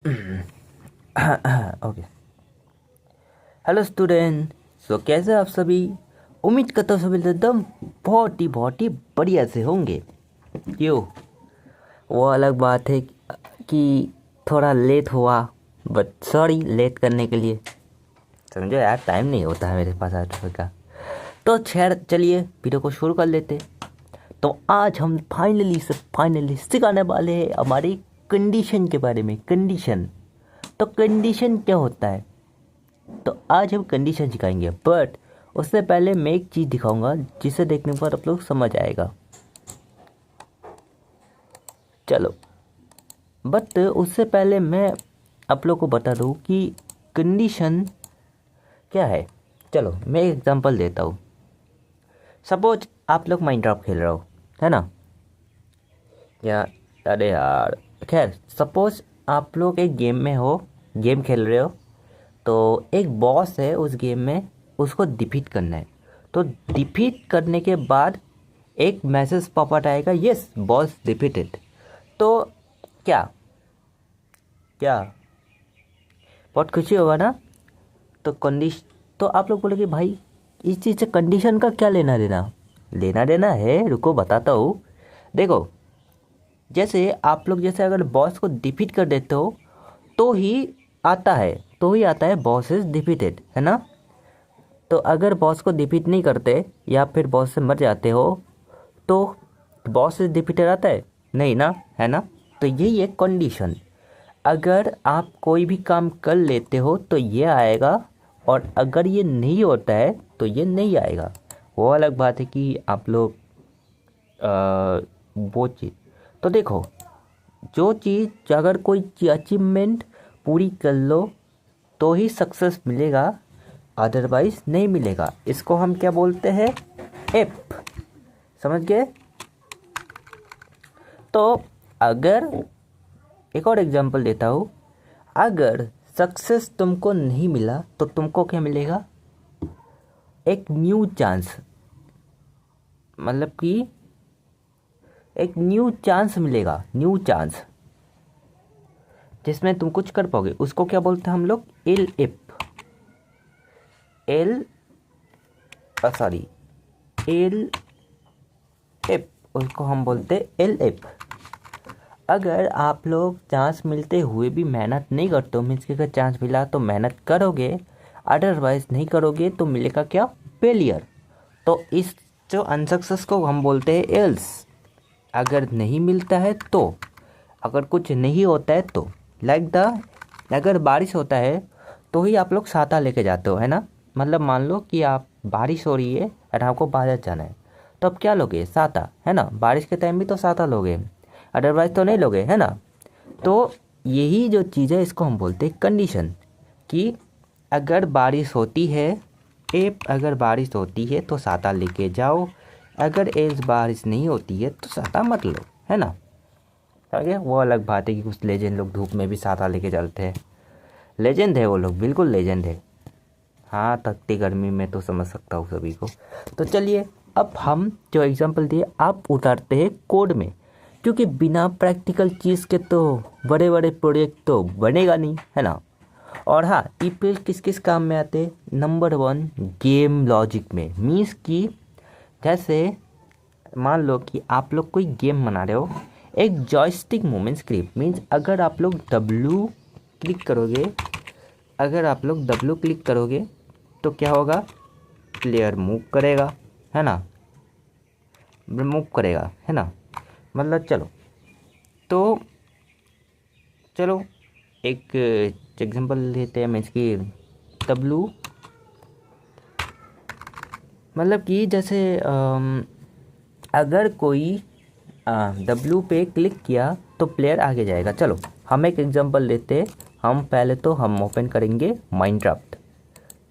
Okay. Hello student. सो कैसे आप सभी? उम्मीद करता हूँ सभी एकदम बहुत ही बढ़िया से होंगे। क्यों? वो अलग बात है कि थोड़ा लेट हुआ, बट सॉरी लेट करने के लिए। समझो यार, टाइम नहीं होता है मेरे पास आज का। तो खैर चलिए वीडियो को शुरू कर लेते। तो आज हम फाइनली सिखाने वाले हैं हमारी कंडीशन के बारे में। कंडीशन, तो कंडीशन क्या होता है? तो आज हम कंडीशन सिखाएंगे, बट उससे पहले मैं एक चीज़ दिखाऊंगा जिसे देखने पर आप लोग समझ आएगा। चलो, बट उससे पहले मैं आप लोग को बता दूं कि कंडीशन क्या है। चलो मैं एक एग्जांपल देता हूँ। सपोज आप लोग माइनक्राफ्ट खेल रहे हो, है ना? या अरे यार, खैर सपोज आप लोग एक गेम में हो, गेम खेल रहे हो, तो एक बॉस है उस गेम में, उसको डिफीट करना है। तो डिफीट करने के बाद एक मैसेज पॉपअप आएगा, यस बॉस डिफीटेड। तो क्या क्या बहुत खुशी होगा ना? तो कंडीशन, तो आप लोग बोले कि भाई इस चीज़ से कंडीशन का क्या लेना देना? लेना देना है, रुको बताता हूँ। देखो, जैसे आप लोग जैसे अगर बॉस को डिफीट कर देते हो तो ही आता है बॉस इज डिफीटेड, है ना? तो अगर बॉस को डिफीट नहीं करते या फिर बॉस से मर जाते हो तो बॉस इज डिफीटेड आता है नहीं ना, है ना? तो यही है कंडीशन। अगर आप कोई भी काम कर लेते हो तो ये आएगा, और अगर ये नहीं होता है तो ये नहीं आएगा। वो अलग बात है कि आप लोग वो चीज़, तो देखो, जो चीज़ अगर कोई अचीवमेंट पूरी कर लो तो ही सक्सेस मिलेगा, अदरवाइज नहीं मिलेगा। इसको हम क्या बोलते हैं? एप। समझ गए? तो अगर एक और एग्जांपल देता हूँ, अगर सक्सेस तुमको नहीं मिला तो तुमको क्या मिलेगा? एक न्यू चांस, मतलब कि एक न्यू चांस मिलेगा, न्यू चांस जिसमें तुम कुछ कर पाओगे। उसको क्या बोलते हैं हम लोग? L app. L sorry L app, उसको हम बोलते हैं एल एप। अगर आप लोग चांस मिलते हुए भी मेहनत नहीं करते हो, मीन्स कि अगर चांस मिला तो मेहनत करोगे, अदरवाइज नहीं करोगे तो मिलेगा क्या? फेलियर। तो इस जो अनसक्सेस को हम बोलते हैं एल्स। अगर नहीं मिलता है तो, अगर कुछ नहीं होता है तो, लाइक द, अगर बारिश होता है तो ही आप लोग छाता लेके जाते हो, है ना? मतलब मान लो कि आप बारिश हो रही है और आपको बाजार जाना है, तो अब क्या लोगे? छाता, है ना? बारिश के टाइम भी तो छाता लोगे, अदरवाइज तो नहीं लोगे, है ना? तो यही जो चीज़ है इसको हम बोलते हैं कंडीशन। कि अगर बारिश होती है, अगर बारिश होती है तो छाता लेके जाओ, अगर एज बारिश नहीं होती है तो छाता मत लो, है ना? समझे? वो अलग बात है कि कुछ लेजेंड लोग धूप में भी छाता लेके चलते हैं। लेजेंड है वो लोग, बिल्कुल लेजेंड है। हाँ, तकती गर्मी में तो समझ सकता हूँ सभी को। तो चलिए, अब हम जो एग्जांपल दिए आप उतारते हैं कोड में, क्योंकि बिना प्रैक्टिकल चीज़ के तो बड़े बड़े प्रोजेक्ट तो बनेगा नहीं, है ना? और हाँ, ईपीएल किस किस काम में आते हैं? नंबर 1, गेम लॉजिक में। मीन्स कि जैसे मान लो कि आप लोग कोई गेम बना रहे हो, एक जॉयस्टिक मूवमेंट स्क्रिप्ट। मीन्स अगर आप लोग W क्लिक करोगे, अगर आप लोग W क्लिक करोगे तो क्या होगा? प्लेयर मूव करेगा, है ना? मूव करेगा, है ना? मतलब तो चलो एक एग्जांपल लेते हैं। मीन्स कि W, मतलब कि जैसे अगर कोई W पे क्लिक किया तो प्लेयर आगे जाएगा। चलो हम एक एग्जांपल लेते हैं। हम पहले तो हम ओपन करेंगे माइनक्राफ्ट।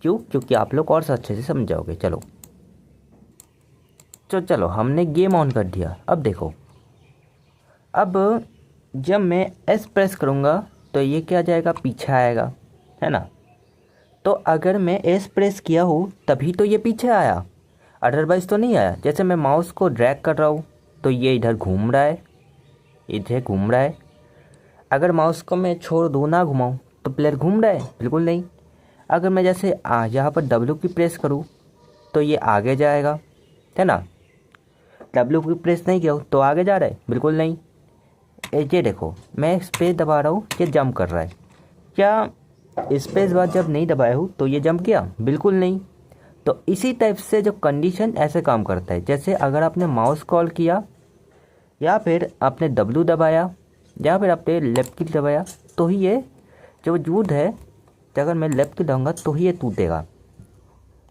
क्यों? क्योंकि आप लोग और से अच्छे से समझ जाओगे। चलो हमने गेम ऑन कर दिया। अब देखो, अब जब मैं S प्रेस करूँगा तो ये क्या जाएगा? पीछे आएगा, है ना? तो अगर मैं S प्रेस किया हूँ तभी तो ये पीछे आया, अदरवाइज तो नहीं आया। जैसे मैं माउस को ड्रैग कर रहा हूँ तो ये इधर घूम रहा है, इधर घूम रहा है। अगर माउस को मैं छोड़ दूँ, ना घुमाऊँ, तो प्लेयर घूम रहा है? बिल्कुल नहीं। अगर मैं जैसे यहाँ पर W की प्रेस करूँ तो ये आगे जाएगा, है ना। W की प्रेस नहीं किया तो आगे जा रहा है? बिल्कुल नहीं। ये देखो, मैं स्पेस दबा रहा हूँ, ये जंप कर रहा है। क्या स्पेस बार जब नहीं दबाया हूँ तो ये जंप किया? बिल्कुल नहीं। तो इसी टाइप से जो कंडीशन ऐसे काम करता है, जैसे अगर आपने माउस कॉल किया या फिर आपने W दबाया या फिर आपने लेफ्ट क्लिक दबाया, तो ही ये जो वजूद है, अगर मैं लेफ्ट क्लिक दबाऊंगा तो ही ये टूटेगा,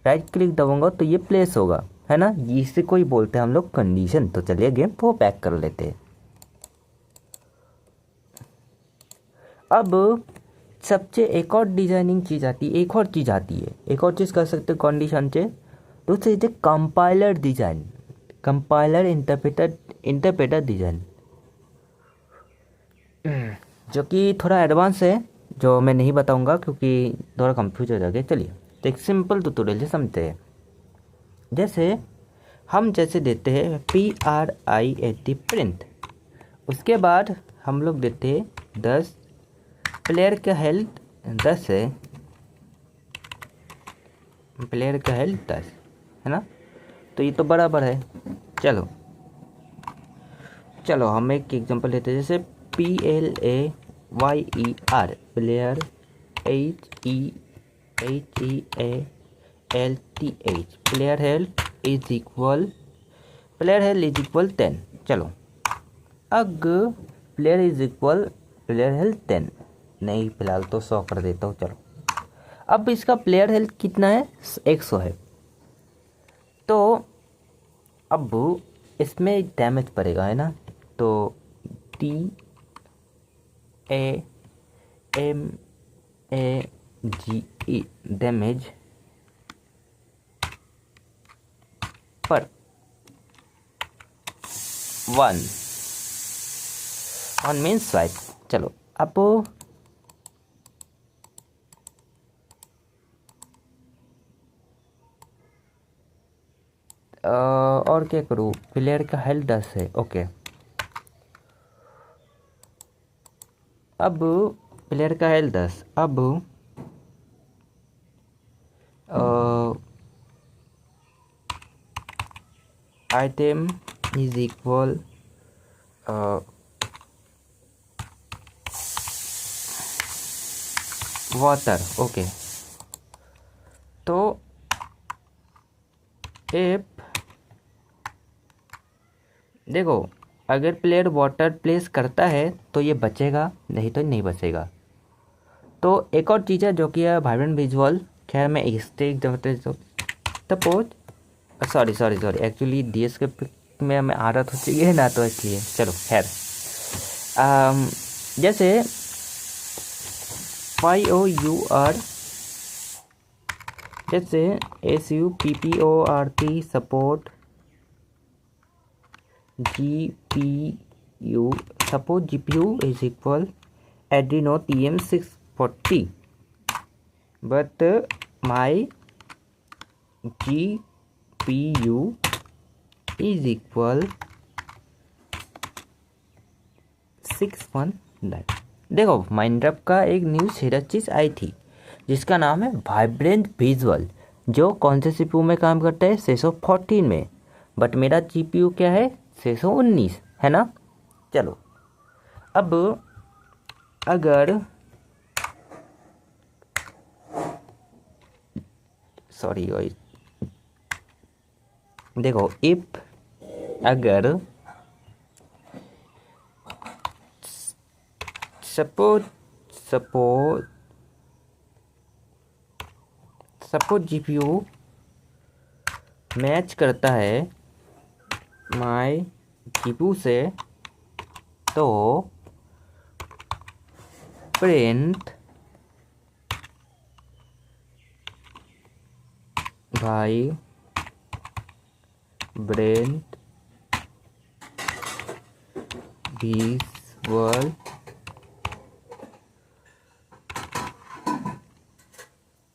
राइट क्लिक दबाऊंगा तो ये प्लेस होगा, है ना। इसे कोई बोलते हैं हम लोग कंडीशन। तो चलिए गेम को पैक कर लेते हैं। अब सबसे एक और डिजाइनिंग चीज़ आती है, एक और चीज़ आती है, एक और चीज़ कर सकते हैं कंडीशन से। दूसरी चीज़ compiler design, compiler interpreter design, जो कि थोड़ा एडवांस है, जो मैं नहीं बताऊंगा क्योंकि थोड़ा कंफ्यूज हो जाएगा। चलिए तो एक सिंपल ट्यूटोरियल से समझते हैं। जैसे हम जैसे देते हैं PRINT प्रिंट, उसके बाद हम लोग देते हैं 10, प्लेयर का हेल्थ 10 है, प्लेयर का हेल्थ 10 है ना। तो ये तो बराबर है। चलो हम एक एग्जांपल लेते हैं, जैसे PLAYER player HEALTH player health is equal 10। चलो अब player is equal player health 10 नहीं, फिलहाल तो 100 कर देता हूँ। चलो अब इसका प्लेयर हेल्थ कितना है? 100 है। तो अब इसमें डैमेज पड़ेगा, है ना। तो DAMAGE डैमेज पर 1 मीन्स स्वाइप। चलो अब और क्या करूँ? प्लेयर का हेल्थ 10 है, ओके। अब प्लेयर का हेल्थ 10, अब item is equal water, okay. तो एप देखो, अगर प्लेयर वाटर प्लेस करता है तो ये बचेगा, नहीं तो नहीं बचेगा। तो एक और चीज़ है जो कि है वाइब्रेंट विजुअल। खैर मैं इससे सपोज सॉरी एक्चुअली DS के में हमें आदत हो चुकी है ना, तो इसलिए चलो खैर। जैसे YOUR, जैसे SUPPORT support GPU, suppose GPU is equal Adreno TM640, but my GPU is equal 619। देखो माइनक्राफ्ट का एक न्यू सीरीज चीज़ आई थी जिसका नाम है वाइब्रेंट विजुअल, जो कौन से CPU में काम करता है? 614 में। बट मेरा GPU क्या है? 619, है ना। चलो अब अगर सॉरी देखो, इफ अगर सपोज GPU मैच करता है माय GPU से, तो print vibrant visual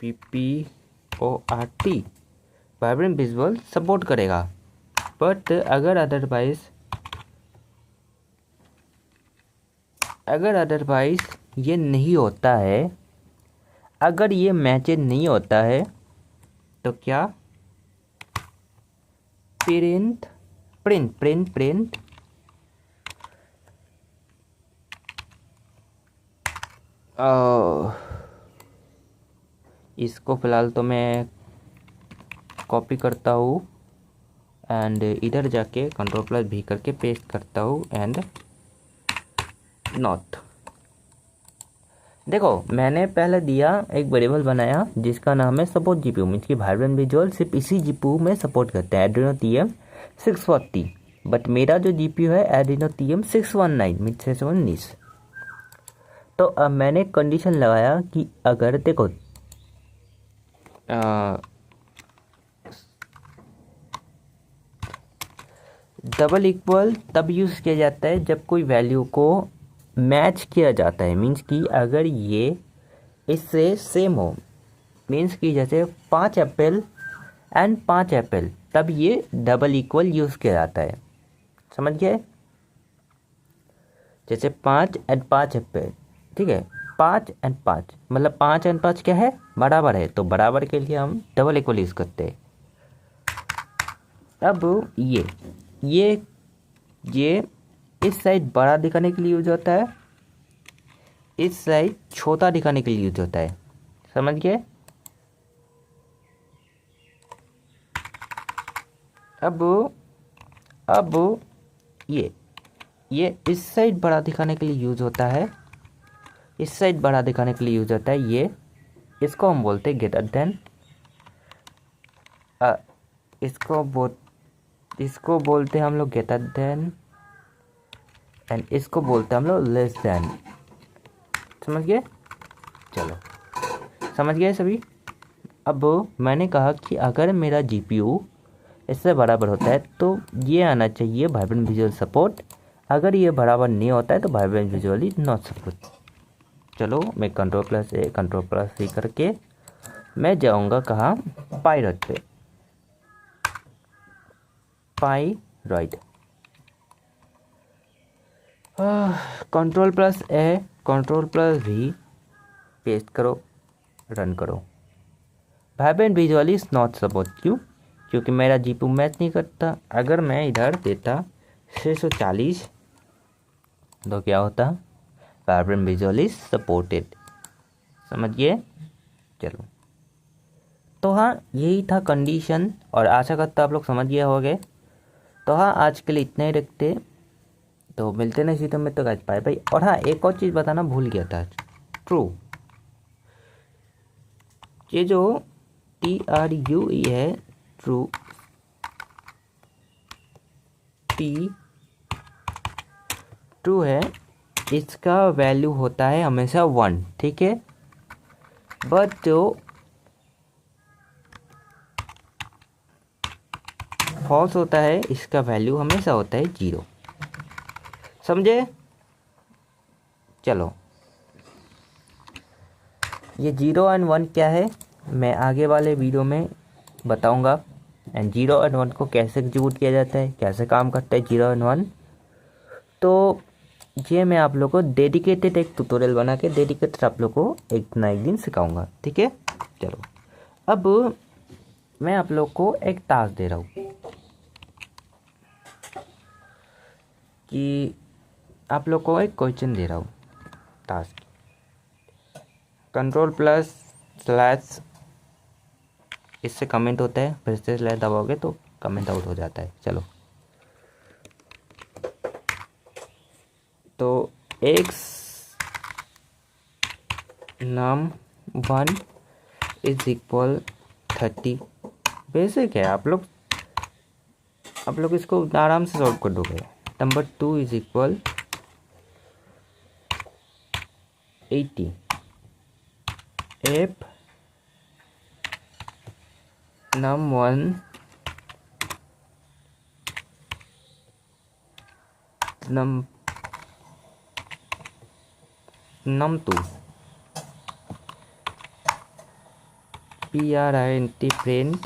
PPORT vibrant visual support करेगा। बट अगर अगर अदरवाइज ये नहीं होता है, अगर ये मैचेज नहीं होता है तो क्या प्रिंट प्रिंट प्रिंट प्रिंट इसको फ़िलहाल तो मैं कॉपी करता हूँ एंड इधर जाके Ctrl+V करके पेस्ट करता हूँ एंड नॉट। देखो मैंने पहले दिया एक वेरिएबल बनाया जिसका नाम है सपोर्ट जीपीयू, मीन्स की वाइब्रेंट विजुअल सिर्फ इसी जीपीयू में सपोर्ट करते हैं, एड्रीनो TM 640। बट मेरा जो जीपीयू है एड्रीनो TM 619 मीन्स 619। तो अब मैंने कंडीशन लगाया कि अगर देखो डबल इक्वल तब यूज़ किया जाता है जब कोई वैल्यू को मैच किया जाता है, मीन्स कि अगर ये इससे सेम हो, मीन्स कि जैसे 5 एप्पल एंड 5 एप्पल, तब ये डबल इक्वल यूज़ किया जाता है। समझ गए? जैसे 5 एंड 5 एप्पल, ठीक है, 5 एंड 5 मतलब 5 एंड 5 क्या है, बराबर है, तो बराबर के लिए हम डबल इक्वल यूज़ करते हैं। अब ये इस साइड बड़ा दिखाने के लिए यूज होता है, इस साइड छोटा दिखाने के लिए यूज होता है। समझ गए? अब ये इस साइड बड़ा दिखाने के लिए यूज होता है, इस साइड बड़ा दिखाने के लिए यूज होता है। ये इसको हम बोलते हैं ग्रेटर देन, इसको बोलते हैं हम लोग ग्रेटर देन एंड इसको बोलते हैं हम लोग लेस देन। समझ गए? चलो समझ गए सभी? अब मैंने कहा कि अगर मेरा जीपीयू इससे बराबर होता है तो ये आना चाहिए वाइब्रेंट विजुअल सपोर्ट, अगर ये बराबर नहीं होता है तो वाइब्रेंट विजुअली नॉट सपोर्ट। चलो मैं Ctrl+A Ctrl+C करके मैं जाऊंगा कहाँ, पाइरॉइड पे, पाइरॉइड। Ctrl+A Ctrl+V पेस्ट करो, रन करो। Vibrant visual is not support. क्यों? क्योंकि मेरा जीपीयू मैच नहीं करता। अगर मैं इधर देता 640 तो क्या होता, वाइब्रेंट विजुअल इज सपोर्टेड। समझ गए? चलो तो हाँ यही था कंडीशन, और आशा करता आप लोग समझ गए होंगे। तो हाँ आज के लिए इतना ही रखते, तो मिलते नहीं सीधे में, तो गाइस बाय बाय। और हाँ एक और चीज़ बताना भूल गया था, ट्रू, ये जो TRUE है, ट्रू ट्रू है, इसका वैल्यू होता है हमेशा 1, ठीक है। बट जो फॉल्स होता है इसका वैल्यू हमेशा होता है 0। समझे? चलो ये 0 एंड 1 क्या है मैं आगे वाले वीडियो में बताऊंगा, एंड 0 एंड 1 को कैसे एग्जीक्यूट किया जाता है, कैसे काम करता है 0 एंड 1। तो ये मैं आप लोग को डेडिकेटेड एक ट्यूटोरियल बना के डेडिकेटेड आप लोग को एक ना एक दिन सिखाऊंगा, ठीक है। चलो अब मैं आप लोग को एक टास्क दे रहा हूँ कि आप लोग को एक क्वेश्चन दे रहा हूँ, टास्क Ctrl+/ इससे कमेंट होता है, फिर से स्लैश दबाओगे तो कमेंट आउट हो जाता है। चलो तो x num1 is equal 30। Basic है, आप लोग इसको आराम से सॉल्व कर दोगे। Number 2 is equal 80। if num1 num2 print print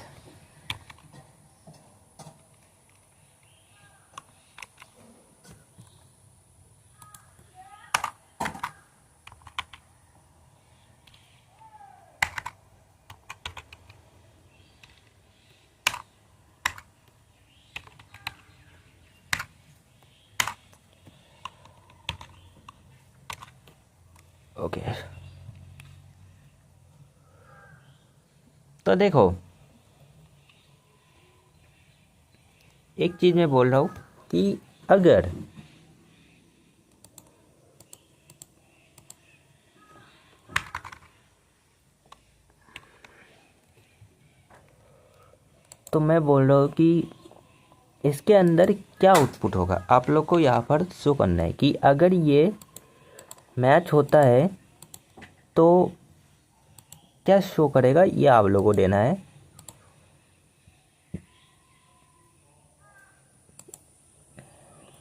okay. तो देखो, एक चीज़ मैं बोल रहा हूँ कि अगर तो मैं बोल रहा हूँ कि इसके अंदर क्या आउटपुट होगा, आप लोग को यहाँ पर शो करना है कि अगर ये मैच होता है तो क्या शो करेगा, ये आप लोगों को देना है।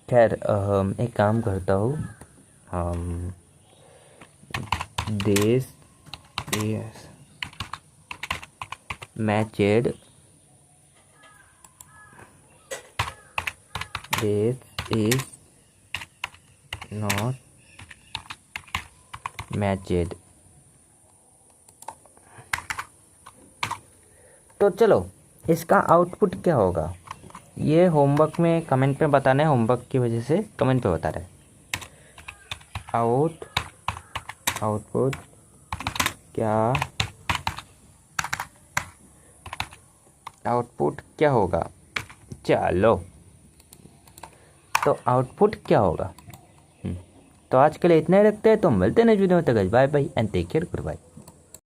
खैर एक काम करता हूँ, हम this is matched, this is not matched. तो चलो, इसका आउटपुट क्या होगा ये होमवर्क में कमेंट पे बताना है, होमवर्क की वजह से कमेंट पे बता रहे हैं। आउटपुट क्या होगा। चलो, तो आउटपुट क्या होगा। तो आज के लिए इतना ही रखते हैं, तो मिलते हैं नेक्स्ट वीडियो में। तक bye bye and take care, good bye.